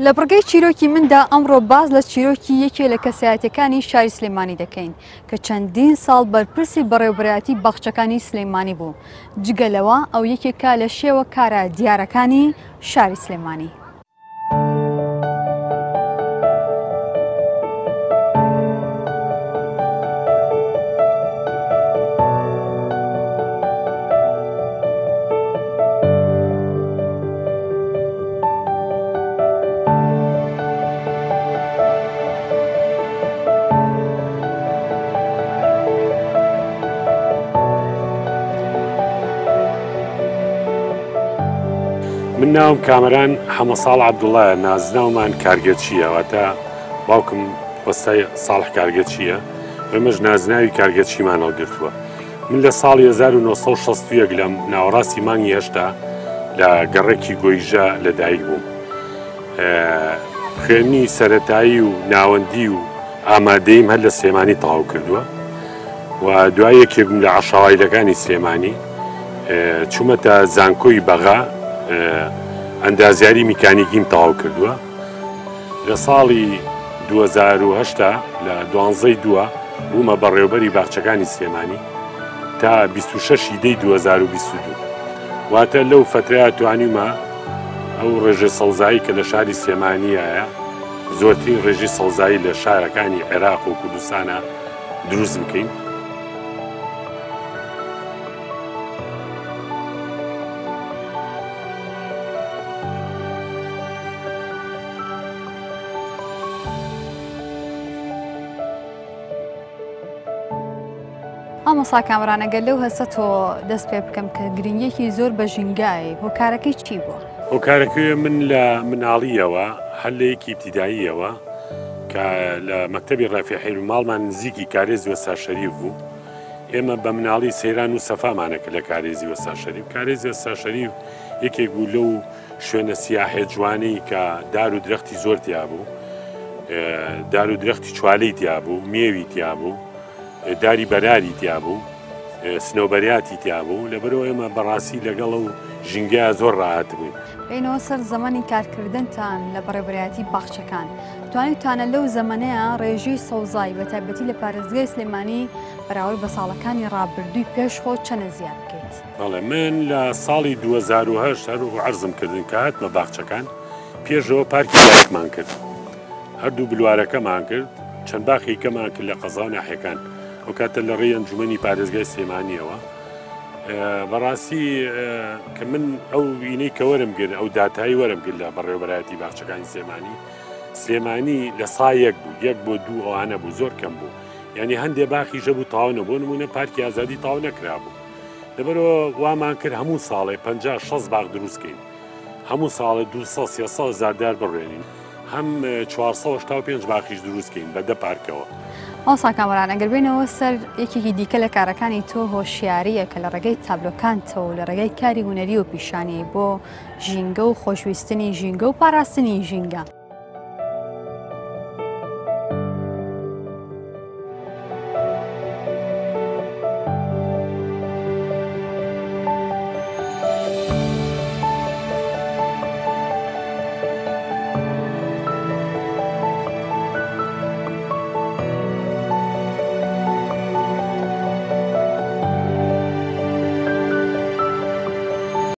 لە بڕگەی چیرۆکی مندا ئەمڕۆ باز لە چیرۆکی یەکێ لە کەسایەتیەکانی شاری سلێمانی دەکەین کە چەندین ساڵ بەرپرسی بەڕێوەبەرایەتی باخچەکانی سلێمانی بوو. جگەلەوە ئەو یەکێکە لە شێوە کارە دیارەکانی شاری سلێمانی. من ناوم کامەران حەمەساڵ عەبدوڵڵایە، نازناومان کارگەرچییە، واتە باوکم وەستای ساڵح کارگەرچییە، ئێمەش نازناوی کارگەرچیمان هەڵگرتووە. من لە ساڵی 1961 لە ناوەڕاستی مانگی هەشتا لە گەڕێکی گۆیژە لەدایک بووم. خوێنی سەرەتایی و ناوەندی و ئامادەیم هەر لە سلێمانی تەواو کردووە و دوای یەکێکم لە عەشاوایلەکانی سلێمانی چوومەتە زانکۆی بەغا، ئەندازیاری میکانیکیم تەواو کردووە. لە ساڵی 2008 لە 12ی دووە بوومە بەڕێوەبەری باخچەکانی سلێمانی تا 26 دەی 2022. واتە لەو فترەیە توانیمە ئەو ڕێژە سەوزایی کە لە شاری سلێمانیایە، زۆرترین ڕێژی سەوزایی لە شارەکانی عێراق و کوردستانە دروست بکەین. ئامۆسا کامرانەگەر لەو هەستە تۆ دەست پێ بکەم کە گرنگیەکی زۆر بە ژینگایە، هۆکارەکەی چی بووە؟ هۆکارەکەی من لە مناڵیەوە هەر لە یەکی ئیبتیداییەوە کە لە مەکتەبی ڕافی حیلماڵمان نزیکی کارێزی وەستا شەریف بوو. ئێمە بە مناڵی سەیران و سەفامانەکە لە کارێزی وەستا شەریف. کارێزی وەستا شەریف یەکێک بوو لەو شوێنە سیاحێ جوانەی کە دار و درەختی زۆر تیا بوو، دار و درەختی چوالەی تیا بوو، مێوی تیا بوو، داری بەراری تیا بوو، سنەوبەریاتی تیا بوو. لەبەرەوە ئێمە بەڕاستی لەگەڵ ئەو ژینگەیە زۆر ڕاحەت بووین. بینەوە سەر زەمانی کارکردنتان لە بەڕێوەبەرایەتی باخچەکان، توانیتانە لەو زەمانەیە ڕێژەی سەوزایی بە تایبەتی لە پارێزگای سلێمانی بەراورد بە ساڵەکانی ڕابردووی پێشخۆ چەنە زیاد بکەیت؟ بەڵێ، من لە ساڵی 2008 هەروە عەرزم کردن کە هاتمە باخچەکان، پێشەوە پارکی دایکمان کرد، هەردوو بلوارەکەمان کرد، چەند باخێکەمان کرد لە قەزا و ناحیەکان، ئەو کاتە لە ڕێی ئەنجومەنی پارێزگای سلێمانیەوە. بەڕاستی کە من ئەو وینەی کە وەرم ئەو داتایی وەرم کرد لە بەڕێوەبەرایەتی باخچەکانی سلێمانی لە سا یەک بوو، 1 بۆ 2 ئەوانە بوو، زۆر کەم بوو. یعنی هەندێک باخی ژە بوو تاوا نەبوو، نمونە پارکی ئازادی تاوا نەکرا بوو. لەبەرەوە وامان کرد هەموو ساڵێ 50-60 باخ دروستکەین، هەموو ساڵە 200-300 هزار دار بڕێنین، هەم 485 باخیش دروستکەین بە 10 پارکەوە. ئەوسا کامەرانەگەر بێنەوە سەر یەکێکی دیکە لە کارەکانی تۆ هۆشیاریە کە لە ڕێگەی تابلۆکانتەوە و لە ڕێگەی کاری هونەری و پیشانی بۆ ژینگە و خۆشویستنی ژینگە و پاراستنی ژینگە.